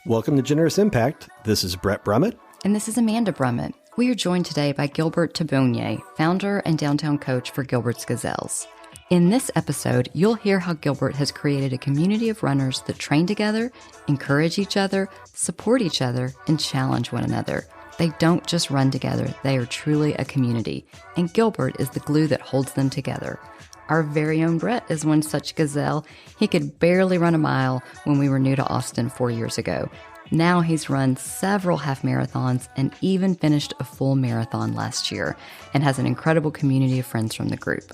Welcome to Generous Impact. This is Brett Brummett. And this is Amanda Brummett. We are joined today by Gilbert Tabonnier, founder and downtown coach for Gilbert's Gazelles. In this episode, you'll hear how Gilbert has created a community of runners that train together, encourage each other, support each other, and challenge one another. They don't just run together, they are truly a community, and Gilbert is the glue that holds them together. Our very own Brett is one such gazelle. He could barely run a mile when we were new to Austin 4 years ago. Now he's run several half marathons and even finished a full marathon last year and has an incredible community of friends from the group.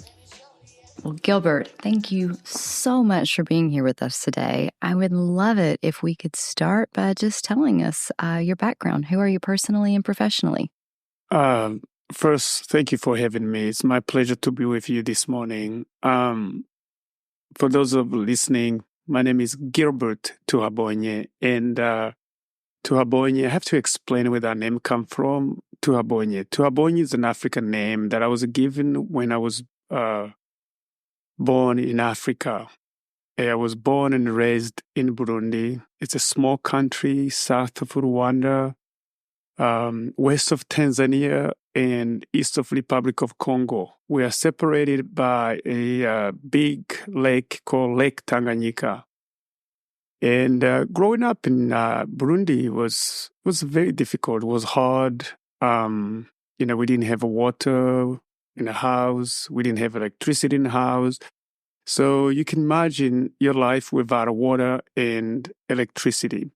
Well, Gilbert, thank you so much for being here with us today. I would love it if we could start by just telling us your background. Who are you personally and professionally? First, thank you for having me. It's my pleasure to be with you this morning. For those of listening, my name is Gilbert Tabonnier, and Tabonnier, I have to explain where that name comes from. Tabonnier. Tabonnier is an African name that I was given when I was born in Africa. I was born and raised in Burundi. It's a small country south of Rwanda, west of Tanzania, and east of Republic of Congo. We are separated by a big lake called Lake Tanganyika. And growing up in Burundi was very difficult. It was hard. We didn't have water in the house. We didn't have electricity in the house. So you can imagine your life without water and electricity.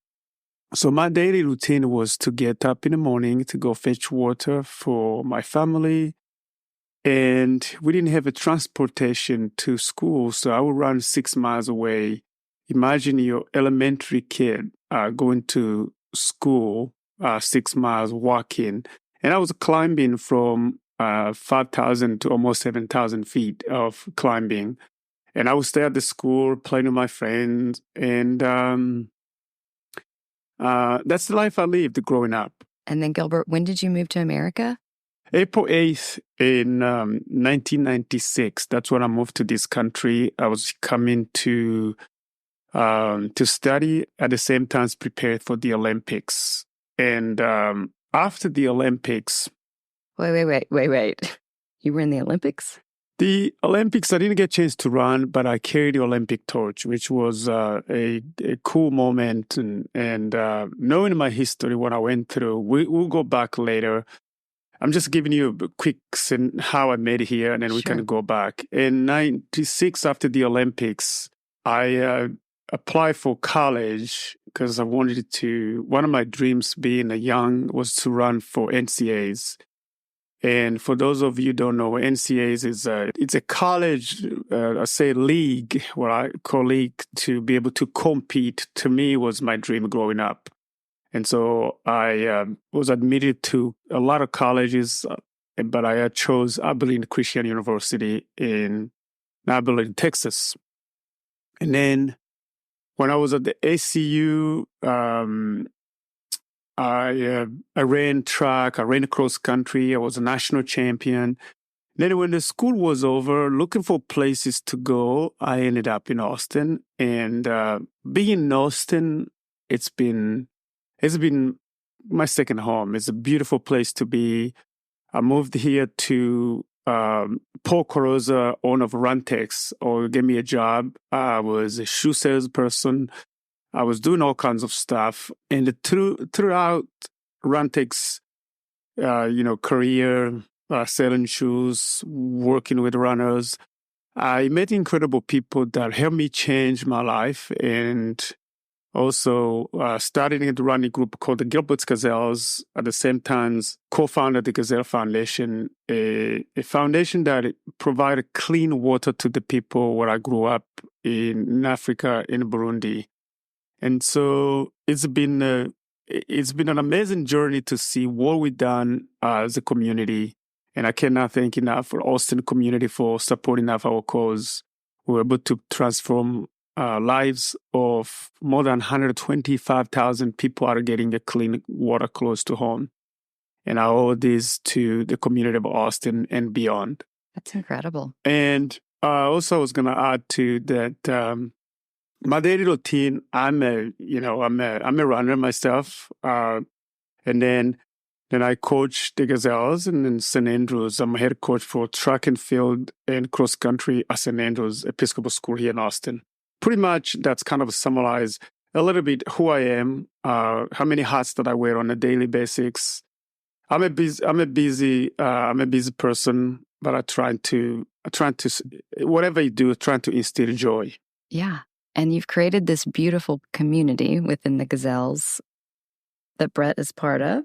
So my daily routine was to get up in the morning to go fetch water for my family. And we didn't have a transportation to school, so I would run 6 miles away. Imagine your elementary kid going to school 6 miles walking. And I was climbing from 5,000 to almost 7,000 feet of climbing. And I would stay at the school playing with my friends. And that's the life I lived growing up. And then, Gilbert, when did you move to America? April 8th in 1996. That's when I moved to this country. I was coming to study at the same time prepare for the Olympics. And after the Olympics... Wait. You were in the Olympics? The Olympics, I didn't get a chance to run, but I carried the Olympic torch, which was a cool moment. And knowing my history, what I went through, we'll go back later. I'm just giving you a quick how I made it here, and then we can go back. In 96, after the Olympics, I applied for college because I wanted to, one of my dreams being a young was to run for NCAAs. And for those of you who don't know, NCAAs it's a college, league, what I call league, to be able to compete. To me, was my dream growing up. And so I was admitted to a lot of colleges, but I chose Abilene Christian University in Abilene, Texas. And then when I was at the ACU, I ran track, I ran cross country, I was a national champion. Then when the school was over, looking for places to go, I ended up in Austin. And being in Austin, it's been my second home. It's a beautiful place to be. I moved here to Paul Carosa, owner of Runtex, gave me a job. I was a shoe salesperson. I was doing all kinds of stuff. And throughout Runtex, career, selling shoes, working with runners, I met incredible people that helped me change my life. And also started a running group called the Gilbert's Gazelles. At the same time, co-founded the Gazelle Foundation, a foundation that provided clean water to the people where I grew up in Africa, in Burundi. And so it's been an amazing journey to see what we've done as a community. And I cannot thank enough for Austin community for supporting our cause. We were able to transform lives of more than 125,000 people are getting a clean water close to home. And I owe this to the community of Austin and beyond. That's incredible. And also I was going to add to that, my daily routine, I'm a runner myself. And then I coach the Gazelles and in St. Andrews. I'm a head coach for track and field and cross country at St. Andrews Episcopal School here in Austin. Pretty much that's kind of summarize a little bit who I am, how many hats that I wear on a daily basis. I'm a busy person, but whatever you do, trying to instill joy. Yeah. And you've created this beautiful community within the Gazelles that Brett is part of.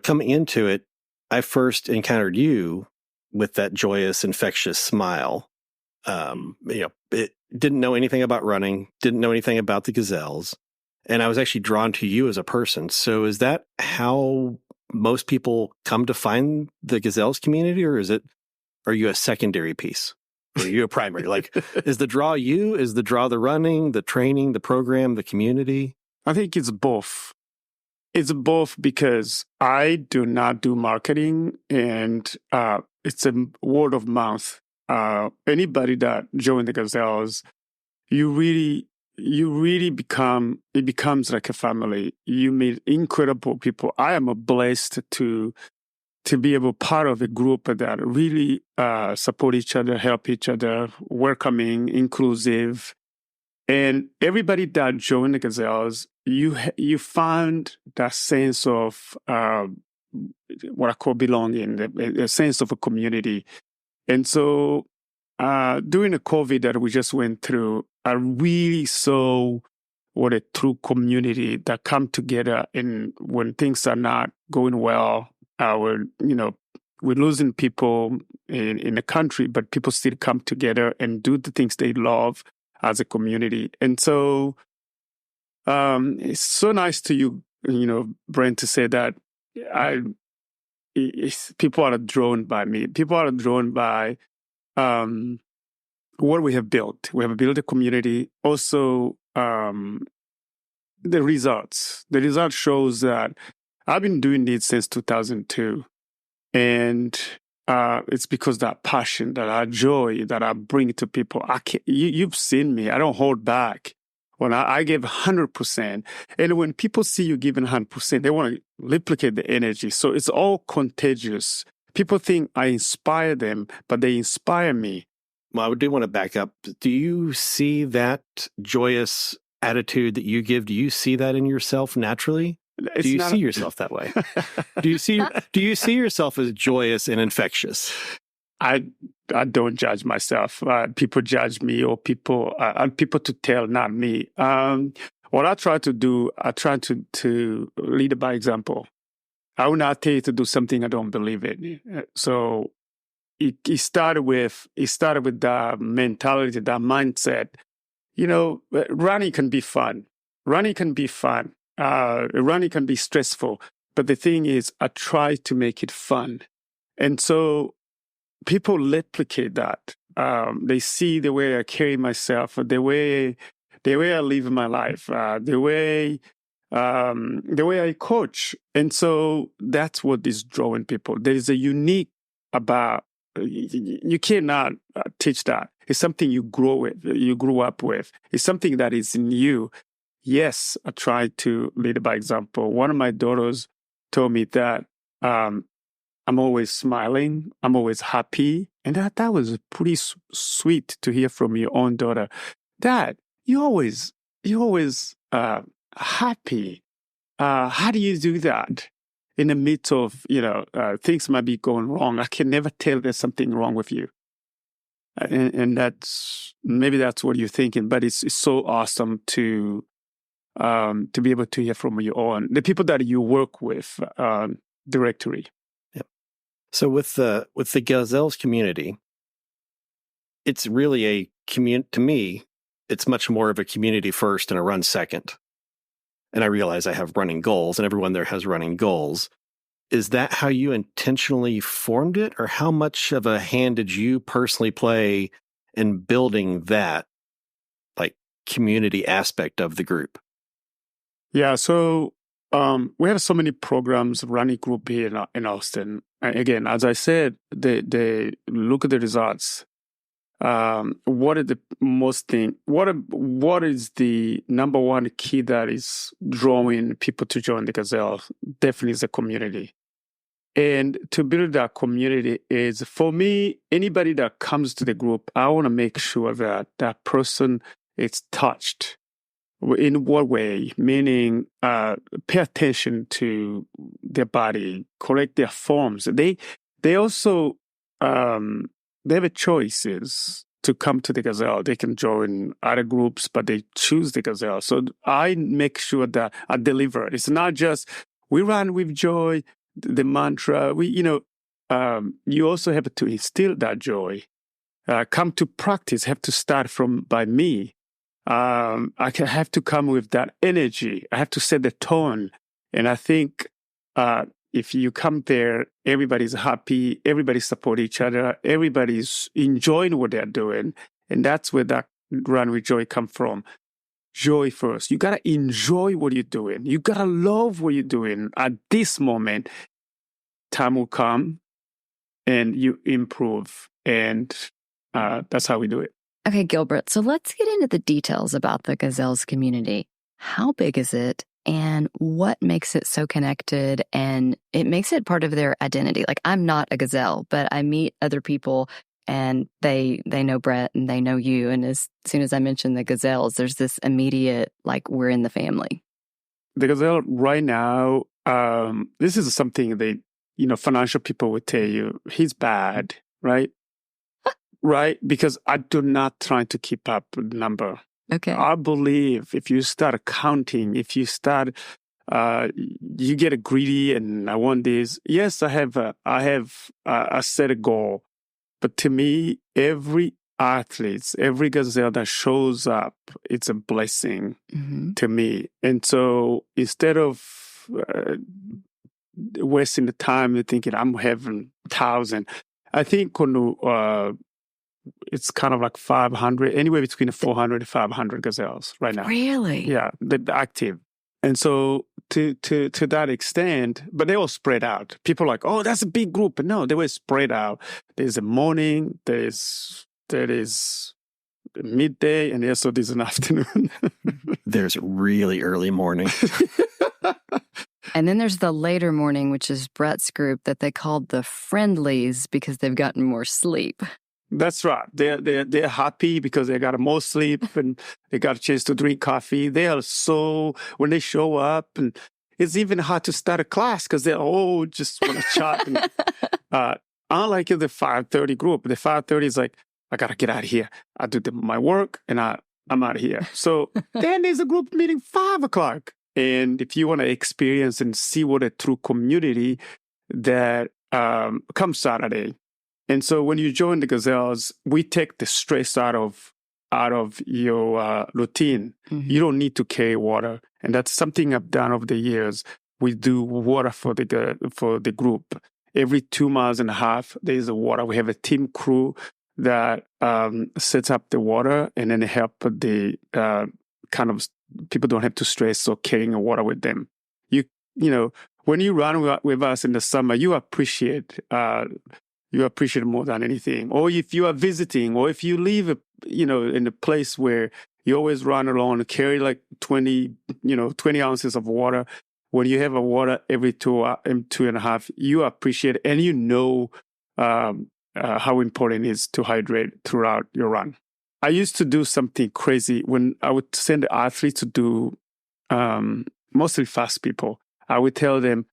Coming into it, I first encountered you with that joyous, infectious smile. It didn't know anything about running, didn't know anything about the Gazelles, and I was actually drawn to you as a person. So is that how most people come to find the Gazelles community, or are you a secondary piece? Or are you a primary? Like, is the draw you? Is the draw the running, the training, the program, the community? I think it's both. It's both because I do not do marketing, and it's a word of mouth. Anybody that joins the Gazelles, you really becomes like a family. You meet incredible people. I am blessed to be able part of a group that really support each other, help each other, welcoming, inclusive. And everybody that joined the Gazelles, you find that sense of what I call belonging, a sense of a community. And so during the COVID that we just went through, I really saw what a true community that come together, and when things are not going well, we're losing people in the country, but people still come together and do the things they love as a community. And so it's so nice to you, Brent, to say that people are drawn by me. People are drawn by what we have built. We have built a community. Also, the results. The result shows that I've been doing this since 2002. And it's because that passion, that joy that I bring to people. You've seen me. I don't hold back. When I give 100%, and when people see you giving 100%, they want to replicate the energy. So it's all contagious. People think I inspire them, but they inspire me. Well, I do want to back up. Do you see that joyous attitude that you give? Do you see that in yourself naturally? Do you see yourself that way? Do you see yourself as joyous and infectious? I don't judge myself. People judge me, or people to tell, not me. What I try to do, I try to lead by example. I will not tell you to do something I don't believe in. So it started with that mentality, that mindset. Running can be fun. Running can be fun. Running can be stressful. But the thing is, I try to make it fun. And so people replicate that. They see the way I carry myself, the way I live my life, the way I coach. And so that's what is drawing people. There is a unique about, you cannot teach that. It's something you grow up with. It's something that is in you. Yes, I try to lead by example. One of my daughters told me that I'm always smiling. I'm always happy. And that was pretty sweet to hear from your own daughter. Dad, you're always happy. How do you do that? In the midst of, things might be going wrong. I can never tell there's something wrong with you. And maybe that's what you're thinking, but it's so awesome to be able to hear from your own, the people that you work with directly. Yep. So with the Gazelles community, it's really a community. To me, it's much more of a community first and a run second. And I realize I have running goals, and everyone there has running goals. Is that how you intentionally formed it, or how much of a hand did you personally play in building that community aspect of the group? Yeah, so we have so many programs, running group here in Austin. And again, as I said, they look at the results. what are the most thing? What is the number one key that is drawing people to join the Gazelle? Definitely is the community. And to build that community is, for me, anybody that comes to the group, I want to make sure that that person is touched. In what way? Meaning, pay attention to their body, correct their forms. They also they have choices to come to the Gazelle. They can join other groups, but they choose the Gazelle. So I make sure that I deliver. It's not just we run with joy. The mantra, you also have to instill that joy. Come to practice, have to start by me. I have to come with that energy. I have to set the tone. And I think if you come there, everybody's happy, everybody support each other, everybody's enjoying what they're doing. And that's where that run with joy come from. Joy first. You got to enjoy what you're doing. You got to love what you're doing at this moment. Time will come and you improve. And that's how we do it. Okay, Gilbert. So let's get into the details about the Gazelles community. How big is it? And what makes it so connected? And it makes it part of their identity. Like, I'm not a Gazelle, but I meet other people and they know Brett and they know you. And as soon as I mention the Gazelles, there's this immediate, like, we're in the family. The Gazelle right now, this is something financial people would tell you, he's bad, right? Right? Because I do not try to keep up with the number. Okay. I believe if you start counting, if you start, you get greedy and I want this. Yes, I have a set goal. But to me, every athlete, every Gazelle that shows up, it's a blessing to me. And so instead of wasting the time and thinking I'm having 1,000, I think it's kind of like 500, anywhere between 400 and 500 Gazelles right now. Really? Yeah, the active. And so to that extent, but they all spread out. People are like, oh, that's a big group. But no, they were spread out. There's a morning, there is midday, and also there's an afternoon. There's really early morning. And then there's the later morning, which is Brett's group that they called the Friendlies because they've gotten more sleep. That's right. They're happy because they got more sleep and they got a chance to drink coffee. They are so, when they show up, and it's even hard to start a class because they all just want to chat. And, unlike the 5:30 group, the 5:30 is like, I got to get out of here. I do my work and I'm out of here. So then there's a group meeting 5 o'clock. And if you want to experience and see what a true community that comes Saturday. And so when you join the Gazelles, we take the stress out of your routine. You don't need to carry water. And that's something I've done over the years. We do water for the group. Every 2.5 miles, there's a water. We have a team crew that sets up the water and then help the kind of people don't have to stress or carrying water with them. You know, when you run with us in the summer, you appreciate more than anything. Or if you are visiting, or if you live, in a place where you always run along and carry like 20 ounces of water. When you have a water every 2.5, you appreciate it, and how important it is to hydrate throughout your run. I used to do something crazy when I would send the athletes to do, mostly fast people. I would tell them,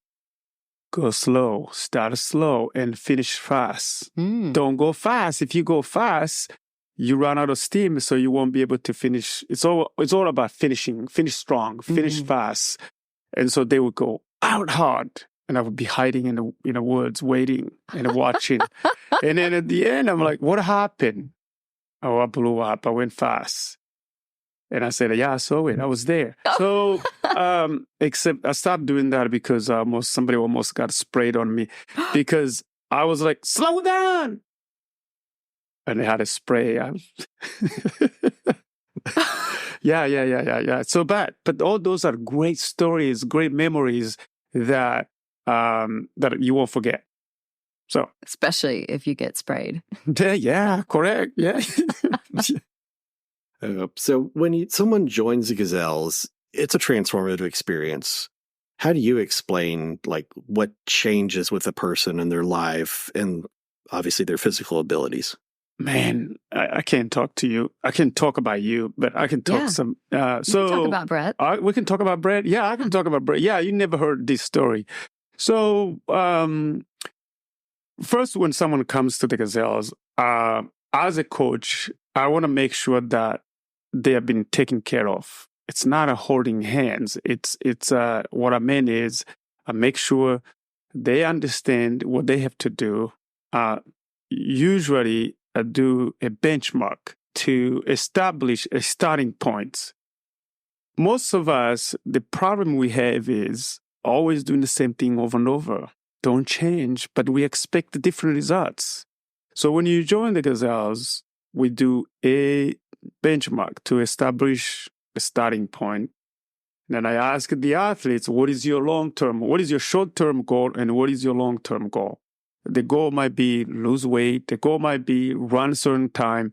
go slow, start slow, and finish fast. Don't go fast. If you go fast, you run out of steam, so you won't be able to finish. It's all about finishing. Finish strong, finish fast. And so they would go out hard, and I would be hiding in the woods, waiting and watching. And then at the end, I'm like, what happened? Oh, I blew up. I went fast. And I said, yeah, I saw it. I was there. So, except I stopped doing that because somebody almost got sprayed on me because I was like, slow down. And they had a spray. Yeah. So bad. But all those are great stories, great memories that you won't forget. So, especially if you get sprayed. yeah, correct. Yeah. So when someone joins the Gazelles, it's a transformative experience. How do you explain like what changes with a person in their life and obviously their physical abilities? Man, I can't talk to you. I can talk about you, but I can talk You can talk about Brett. We can talk about Brett. Yeah, I can talk about Brett. Yeah, you never heard this story. So, first, when someone comes to the Gazelles, as a coach, I want to make sure that they have been taken care of. It's not a holding hands. It's what I mean is I make sure they understand what they have to do. Usually, I do a benchmark to establish a starting point. Most of us, the problem we have is always doing the same thing over and over. Don't change, but we expect different results. So when you join the Gazelles, we do a benchmark to establish a starting point. Then I ask the athletes, what is your short-term goal, and what is your long-term goal? The goal might be lose weight. The goal might be run a certain time.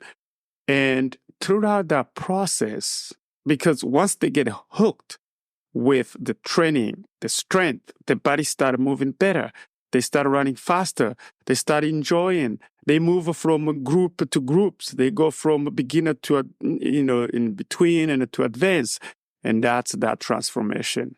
And throughout that process, because once they get hooked with the training, the strength, the body started moving better. They start running faster. They start enjoying. They move from group to groups. They go from beginner to, in between and to advanced. And that's that transformation.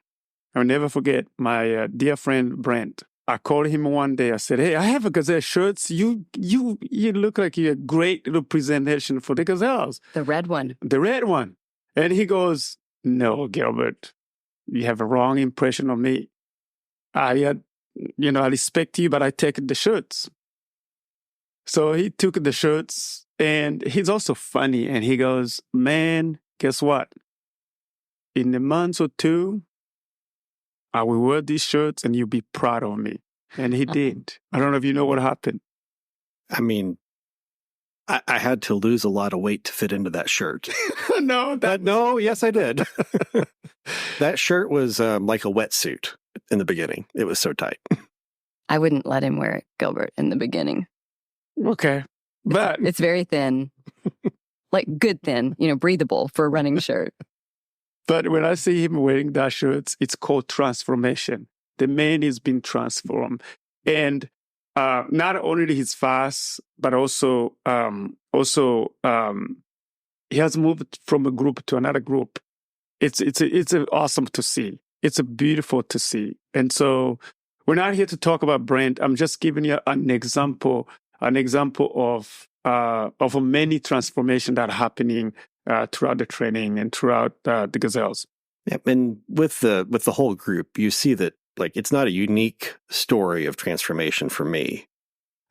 I'll never forget my dear friend, Brent. I called him one day. I said, hey, I have a Gazelle shirts. You look like you're a great representation for the Gazelles. The red one. The red one. And he goes, no, Gilbert, you have a wrong impression of me. I respect you, but I take the shirts. So he took the shirts, and he's also funny. And he goes, man, guess what? In a month or two, I will wear these shirts and you'll be proud of me. And he did. I don't know if you know what happened. I mean, I had to lose a lot of weight to fit into that shirt. No, yes, I did. That shirt was like a wetsuit in the beginning. It was so tight. I wouldn't let him wear it, Gilbert, in the beginning. Okay. But it's very thin, like good thin, breathable for a running shirt. But when I see him wearing that shirt, it's called transformation. The man is being transformed. And not only he's fast, but also he has moved from a group to another group. It's awesome to see. It's beautiful to see. And so we're not here to talk about Brent. I'm just giving you an example of many transformations that are happening throughout the training and throughout the Gazelles. Yep. And with the whole group, you see that like it's not a unique story of transformation for me.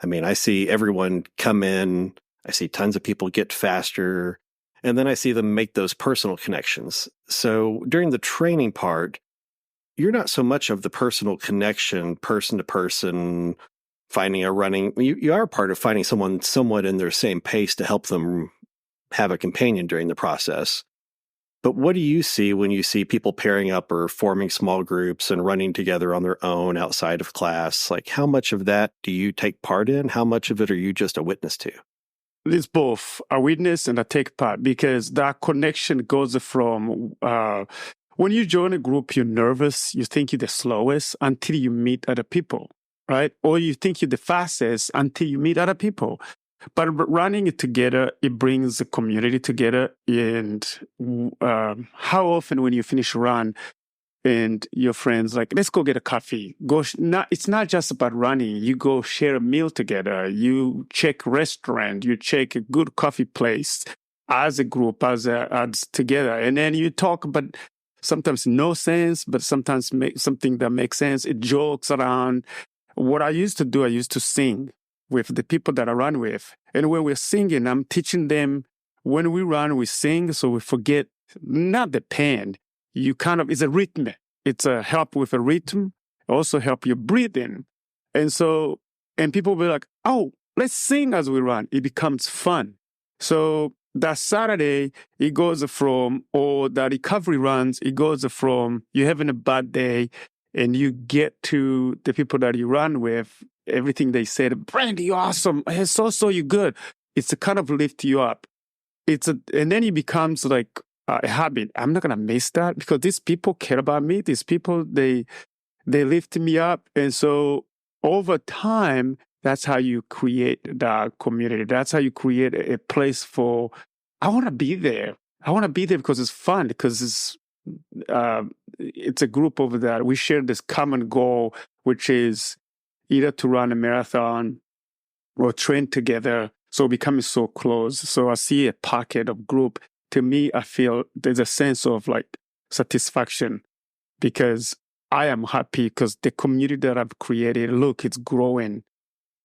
I mean, I see everyone come in, I see tons of people get faster, and then I see them make those personal connections. So during the training part, you're not so much of the personal connection, person to person, finding a running. You are part of finding someone somewhat in their same pace to help them have a companion during the process. But what do you see when you see people pairing up or forming small groups and running together on their own outside of class? Like, how much of that do you take part in? How much of it are you just a witness to? It's both a witness and a take part, because that connection goes from when you join a group, you're nervous, you think you're the slowest until you meet other people, right? Or you think you're the fastest until you meet other people. But running it together, it brings the community together. And how often when you finish a run and your friends like, let's go get a coffee. It's not just about running. You go share a meal together. You check restaurant. You check a good coffee place as a group, as together. And then you talk, but sometimes no sense, but sometimes make something that makes sense. It jokes around. What I used to do, I used to sing with the people that I run with. And when we're singing, I'm teaching them, when we run, we sing, so we forget not the pain. It's a rhythm. It's a help with a rhythm, also help you breathe in. And people will be like, oh, let's sing as we run. It becomes fun. So that Saturday, it goes from, or the recovery runs, it goes from you having a bad day and you get to the people that you run with, everything they said, Brandy, you're awesome. Hey, so you good. It's a kind of lift you up. And then it becomes like a habit. I'm not going to miss that because these people care about me. These people, they lift me up. And so over time, that's how you create the community. That's how you create a place for, I want to be there. I want to be there because it's fun, because it's a group over there. We share this common goal, which is either to run a marathon or train together. So becoming so close. So I see a pocket of group. To me, I feel there's a sense of like satisfaction because I am happy because the community that I've created, look, it's growing.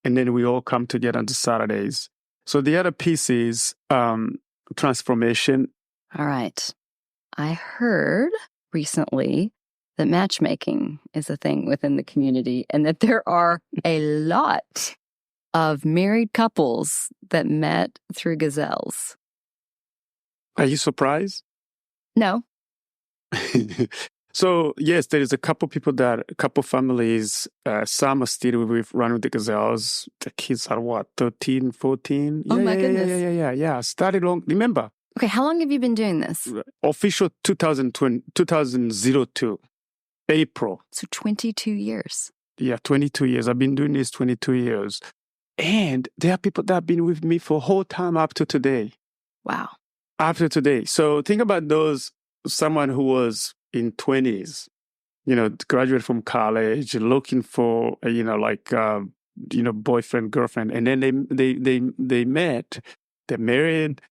And then we all come together on the Saturdays. So the other piece is transformation. All right. I heard recently that matchmaking is a thing within the community and that there are a lot of married couples that met through Gazelles. Are you surprised? No. So, yes, there is a couple families, some are still running with the Gazelles. The kids are what, 13, 14? Oh, my goodness. Yeah. Started long, remember? Okay, how long have you been doing this? Official 2002, April. So 22 years. Yeah, 22 years. I've been doing this 22 years. And there are people that have been with me for a whole time up to today. Wow. After today. So think about someone who was in 20s, graduated from college, looking for, boyfriend, girlfriend. And then they met, they're married.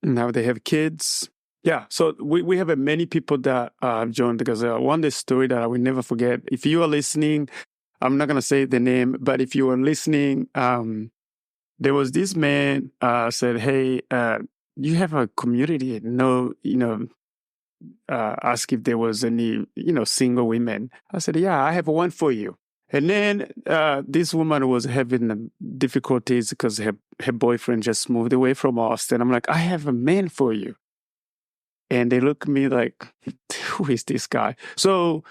Now they have kids. Yeah. So we have many people that have joined the Gazelle. One story that I will never forget. If you are listening, I'm not going to say the name, but if you are listening, there was this man said, hey, you have a community. Ask if there was any, single women. I said, yeah, I have one for you. And then this woman was having difficulties because her boyfriend just moved away from Austin. I'm like, I have a man for you. And they look at me like, who is this guy? So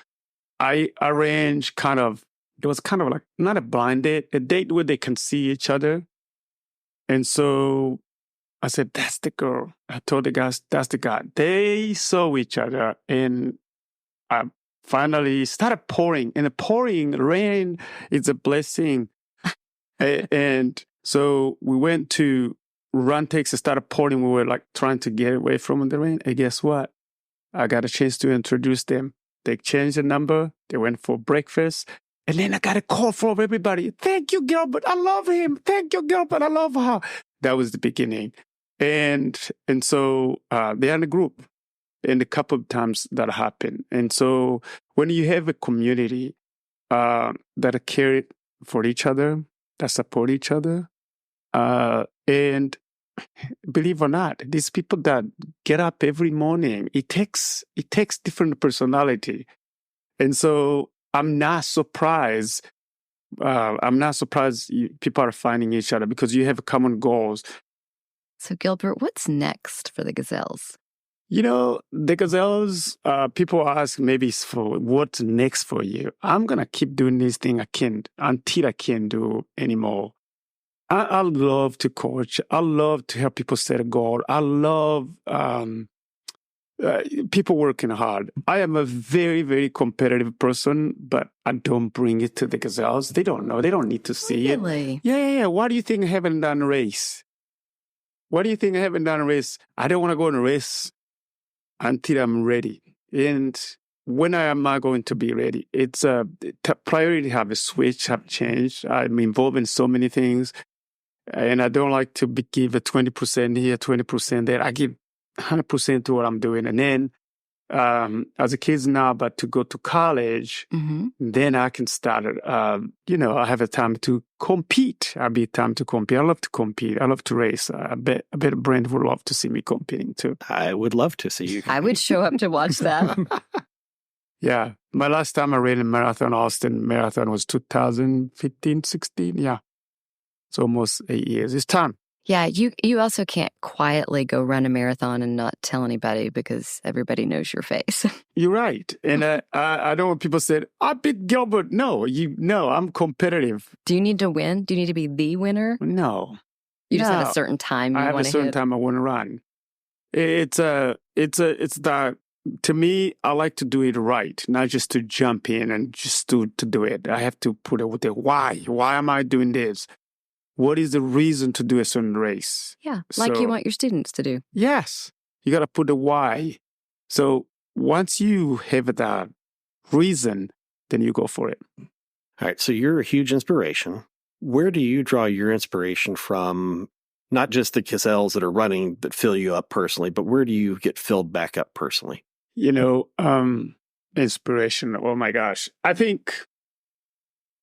I arranged it was kind of like not a blind date, a date where they can see each other. And so I said, that's the girl. I told the guys, that's the guy. They saw each other and I finally started pouring. And the pouring rain is a blessing. And so we went to Run Texas, started pouring. We were like trying to get away from the rain. And guess what? I got a chance to introduce them. They changed the number. They went for breakfast. And then I got a call from everybody. Thank you, Gilbert. I love him. Thank you, Gilbert. I love her. That was the beginning. And so they're in a group. And a couple of times that happened. And so when you have a community that care for each other, that support each other, and believe it or not, these people that get up every morning, it takes different personality. And so I'm not surprised. People are finding each other because you have common goals. So Gilbert, what's next for the Gazelles? The Gazelles, people ask maybe for what's next for you. I'm going to keep doing this thing until I can't do anymore. I love to coach. I love to help people set a goal. I love people working hard. I am a very, very competitive person, but I don't bring it to the Gazelles. They don't know. They don't need to see it. Really? Yeah. Why do you think I haven't done a race? I don't want to go on a race until I'm ready. And when am I going to be ready? It's priority have a switch, have changed. I'm involved in so many things. And I don't like to give a 20% here, 20% there. I give 100% to what I'm doing. And then as a kid now, but to go to college, then I can start, I have a time to compete. I love to compete. I love to race. I bet Brent would love to see me competing too. I would love to see you. I would show up to watch that. Yeah. My last time I ran a marathon, Austin Marathon, was 2015, 16. Yeah. It's almost 8 years. It's time. Yeah, you also can't quietly go run a marathon and not tell anybody because everybody knows your face. You're right. And I don't want people said, I beat Gilbert. No, I'm competitive. Do you need to win? Do you need to be the winner? No. You just have a certain time I you have a want to certain hit? time I want to run. It's that, to me, I like to do it right, not just to jump in and just to do it. I have to put it with the why. Why am I doing this? What is the reason to do a certain race? Yeah, like you want your students to do. Yes. You got to put the why. So once you have that reason, then you go for it. All right. So you're a huge inspiration. Where do you draw your inspiration from? Not just the Gazelles that are running that fill you up personally, but where do you get filled back up personally? Inspiration. Oh my gosh. I think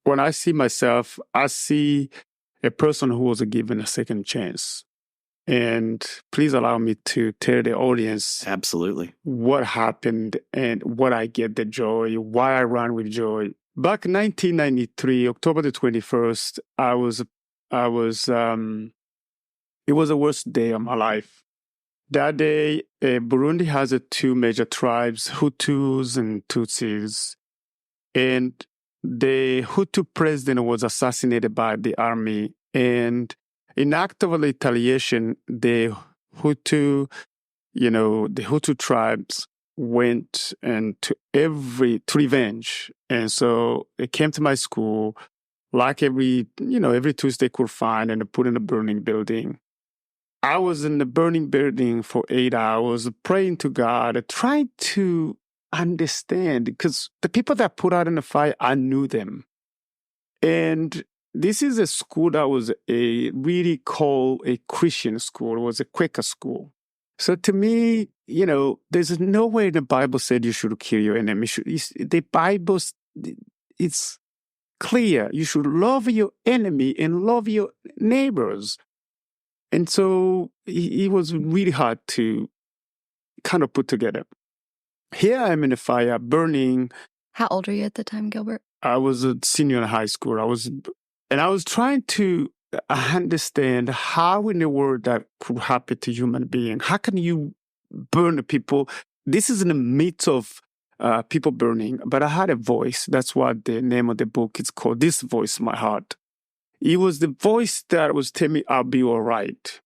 when I see myself, I see a person who was given a second chance. And please allow me to tell the audience Absolutely what happened and what I get the joy, why I run with joy. Back in 1993, October the 21st, it was the worst day of my life. That day, Burundi has two major tribes, Hutus and Tutsis. And the Hutu president was assassinated by the army. And in act of retaliation, the Hutu tribes went and to revenge. And so they came to my school like every Tuesday could find and put in a burning building. I was in the burning building for 8 hours, praying to God, trying to understand, because the people that put out in the fire, I knew them. And this is a school that was really called a Christian school. It was a Quaker school. So to me, there's no way the Bible said you should kill your enemy. The Bible, it's clear. You should love your enemy and love your neighbors. And so it was really hard to kind of put together. Here I am in the fire, burning. How old were you at the time, Gilbert? I was a senior in high school. I was trying to understand how in the world that could happen to human being. How can you burn the people? This is in the midst of people burning, but I had a voice. That's what the name of the book is called, This Voice, My Heart. It was the voice that was telling me I'll be all right.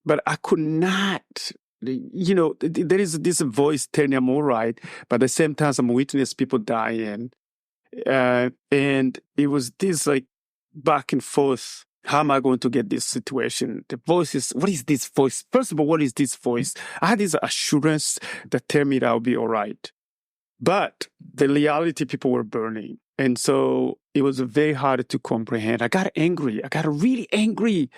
But I could not, there is this voice telling me I'm all right, but at the same time, I'm witnessing people dying. And it was this like back and forth. How am I going to get this situation? The voice is, what is this voice? First of all, what is this voice? I had this assurance that tell me that I'll be all right. But the reality, people were burning. And so it was very hard to comprehend. I got angry. I got really angry.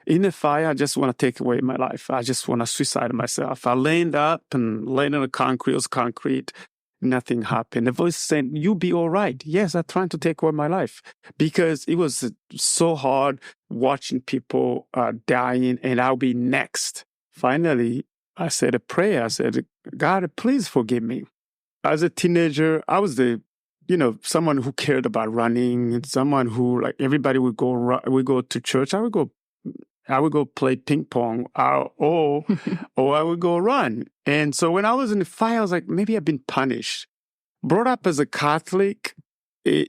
In the fire, I just want to take away my life. I just want to suicide myself. I laid up and laid on the concrete. It was concrete. Nothing happened. The voice said, you'll be all right. Yes, I'm trying to take away my life. Because it was so hard watching people dying, and I'll be next. Finally, I said a prayer. I said, God, please forgive me. As a teenager, I was someone who cared about running, someone who, like, everybody would go to church. I would go play ping pong, or I would go run. And so when I was in the fire, I was like, maybe I've been punished. Brought up as a Catholic, I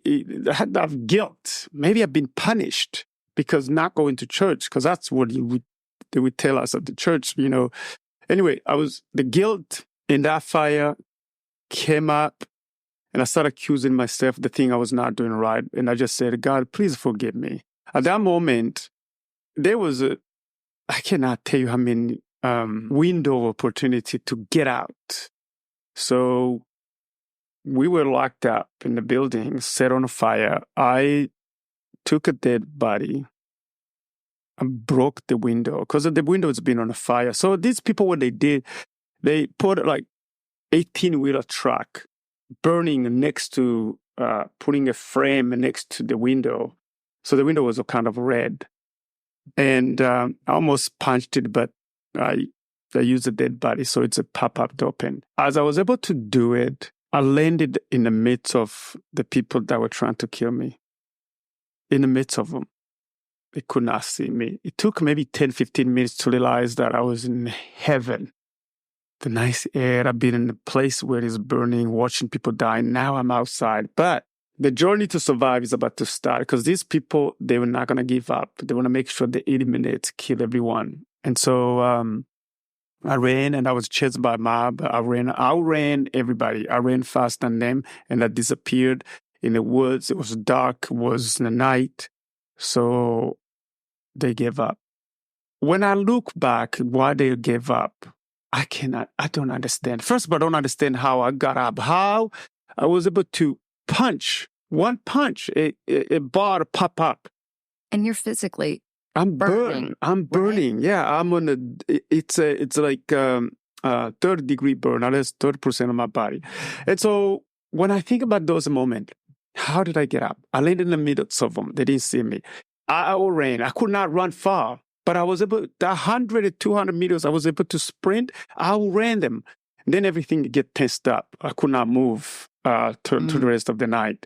had that guilt. Maybe I've been punished because not going to church, because that's what they would tell us at the church, Anyway, the guilt in that fire came up, and I started accusing myself the thing I was not doing right. And I just said, God, please forgive me. At that moment, there was I cannot tell you how many window of opportunity to get out. So we were locked up in the building, set on fire. I took a dead body and broke the window because the window has been on fire. So these people, what they did, they put like 18-wheeler truck burning next to, putting a frame next to the window. So the window was kind of red. And I almost punched it, but I used a dead body, so it's a pop-up to open. As I was able to do it, I landed in the midst of the people that were trying to kill me. In the midst of them. They could not see me. It took maybe 10, 15 minutes to realize that I was in heaven. The nice air. I've been in a place where it's burning, watching people die. Now I'm outside. But the journey to survive is about to start because these people, they were not going to give up. They want to make sure they eliminate, kill everyone. And so I ran and I was chased by a mob. I outran everybody. I ran faster than them and I disappeared in the woods. It was dark. It was the night. So they gave up. When I look back, why they gave up, I don't understand. First of all, I don't understand how I got up, how I was able to punch, one punch, a bar pop up. And you're physically I'm burning. I'm burning. Right? Yeah, I'm on it's like 30-degree burn. That's 30% of my body. And so when I think about those moments, how did I get up? I landed in the middle of them. They didn't see me. I ran. I could not run far. But I was able, 100 to 200 meters, I was able to sprint. I ran them. And then everything get tensed up. I could not move to the rest of the night.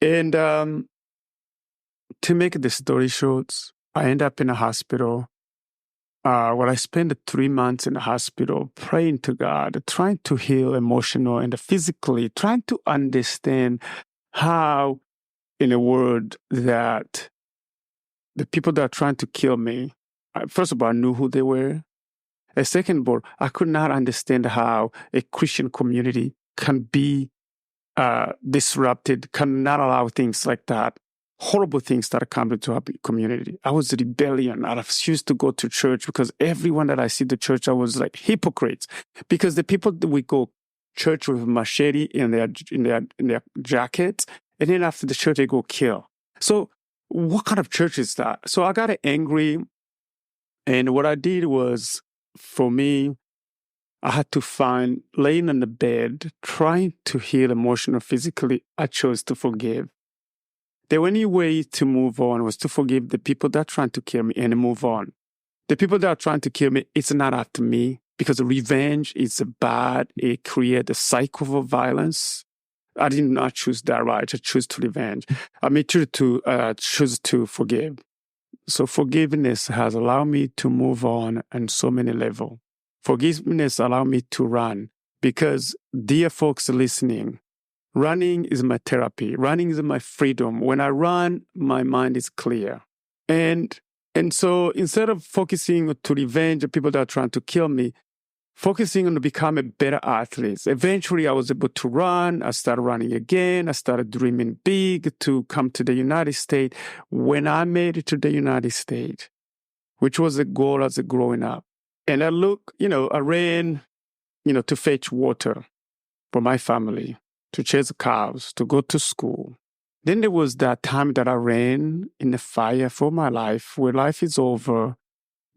And to make the story short, I ended up in a hospital where I spent 3 months in the hospital praying to God, trying to heal emotional and physically, trying to understand how, in a world that the people that are trying to kill me, first of all, I knew who they were. And second of all, I could not understand how a Christian community can be disrupted, cannot allow things like that, horrible things that are coming to our community. I was rebellion. I refused to go to church because everyone that I see the church, I was like hypocrites. Because the people that we go church with machete in their jackets, and then after the church they go kill. So what kind of church is that? So I got angry. And what I did was, for me, I had to find, laying on the bed, trying to heal emotionally, physically, I chose to forgive. The only way to move on was to forgive the people that are trying to kill me and move on. The people that are trying to kill me, it's not after me because revenge is bad. It creates a cycle of violence. I did not choose that right. I chose to revenge. I made sure to choose to forgive. So forgiveness has allowed me to move on so many levels. Forgiveness allowed me to run because, dear folks listening, running is my therapy. Running is my freedom. When I run, my mind is clear. And so instead of focusing to revenge the people that are trying to kill me, focusing on to become a better athlete. Eventually, I was able to run. I started running again. I started dreaming big to come to the United States. When I made it to the United States, which was a goal as a growing up, and I ran, to fetch water for my family, to chase cows, to go to school. Then there was that time that I ran in the fire for my life, where life is over,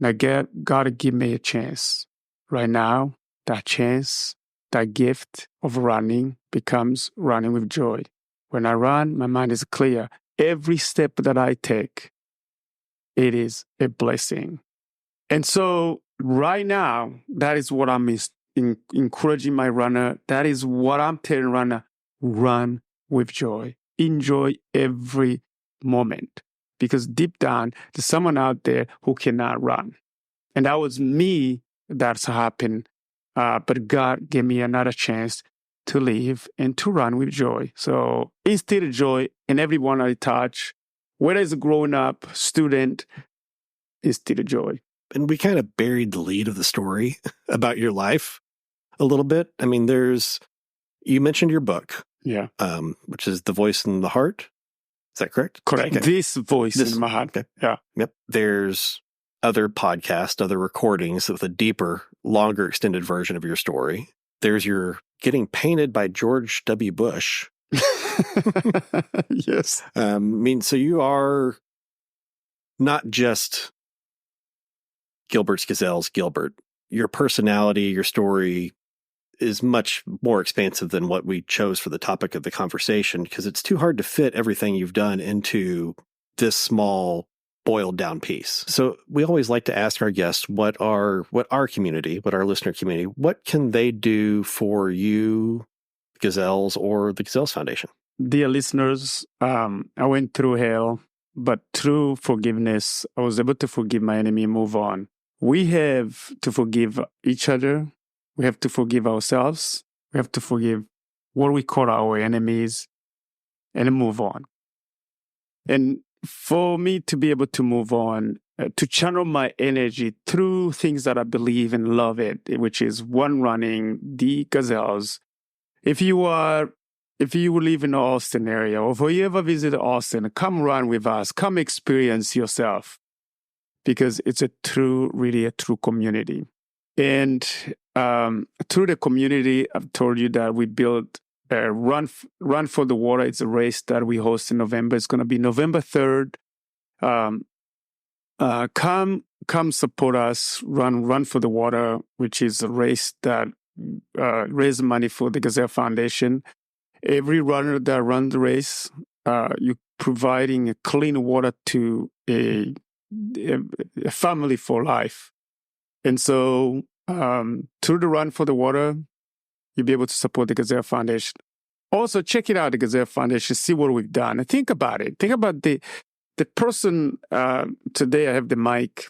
and God give me a chance. Right now, that chance, that gift of running becomes running with joy. When I run, my mind is clear. Every step that I take, it is a blessing. And so right now, that is what I'm encouraging my runner. That is what I'm telling runner, run with joy. Enjoy every moment. Because deep down, there's someone out there who cannot run. And that was me. That's happened. But God gave me another chance to live and to run with joy. So instill joy in everyone I touch, whether it's a grown up, student, instill joy. And we kind of buried the lead of the story about your life a little bit. I mean, you mentioned your book. Yeah. Which is The Voice in the Heart. Is that correct? Correct. Okay. This voice in my heart. Okay. Yeah. Yep. There's other podcasts, other recordings with a deeper, longer, extended version of your story. There's your getting painted by George W. Bush. Yes. So you are not just Gilbert's Gazelles, Gilbert. Your personality, your story is much more expansive than what we chose for the topic of the conversation, because it's too hard to fit everything you've done into this small, boiled down piece. So we always like to ask our guests what our community, what our listener community, what can they do for you, Gazelles, or the Gazelles Foundation? Dear listeners, I went through hell. but through forgiveness, I was able to forgive my enemy and move on. We have to forgive each other. We have to forgive ourselves. We have to forgive what we call our enemies and move on. And for me to be able to move on, to channel my energy through things that I believe and love it, which is one, running, the Gazelles. If you live in the Austin area, or if you ever visit Austin, come run with us, come experience yourself, because it's really a true community. And through the community, I've told you that we built a Run for the Water. It's a race that we host in November. It's going to be November 3rd. Come support us. Run for the Water, which is a race that raises money for the Gazelle Foundation. Every runner that runs the race, you're providing clean water to a family for life. And so through the Run for the Water, you'll be able to support the Gazelle Foundation. Also, check it out, the Gazelle Foundation, see what we've done. And think about it. Think about the person, today I have the mic,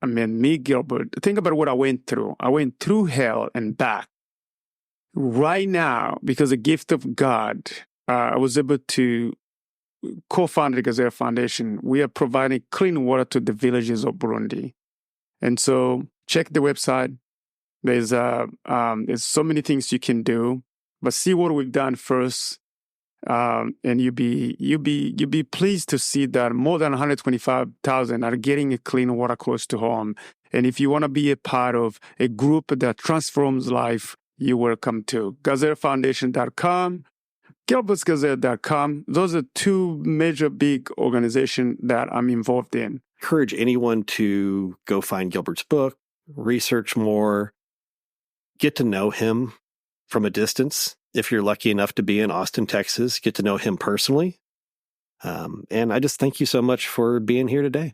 me, Gilbert. Think about what I went through. I went through hell and back. Right now, because of the gift of God, I was able to co-found the Gazelle Foundation. We are providing clean water to the villages of Burundi. And so check the website. There's so many things you can do, but see what we've done first. And you'll be pleased to see that more than 125,000 are getting a clean water close to home. And if you want to be a part of a group that transforms life, you're welcome to GazelleFoundation.com, Gilbert'sGazelle.com. Those are two major big organizations that I'm involved in. Encourage anyone to go find Gilbert's book, research more, get to know him from a distance. If you're lucky enough to be in Austin, Texas, get to know him personally. And I just thank you so much for being here today.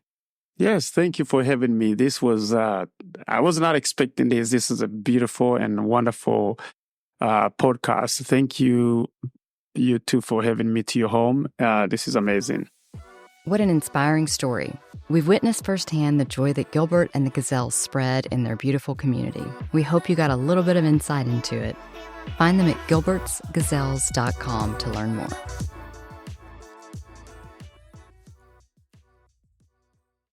Yes, thank you for having me. This was, I was not expecting this. This is a beautiful and wonderful podcast. Thank you, you two, for having me to your home. This is amazing. What an inspiring story. We've witnessed firsthand the joy that Gilbert and the Gazelles spread in their beautiful community. We hope you got a little bit of insight into it. Find them at gilbertsgazelles.com to learn more.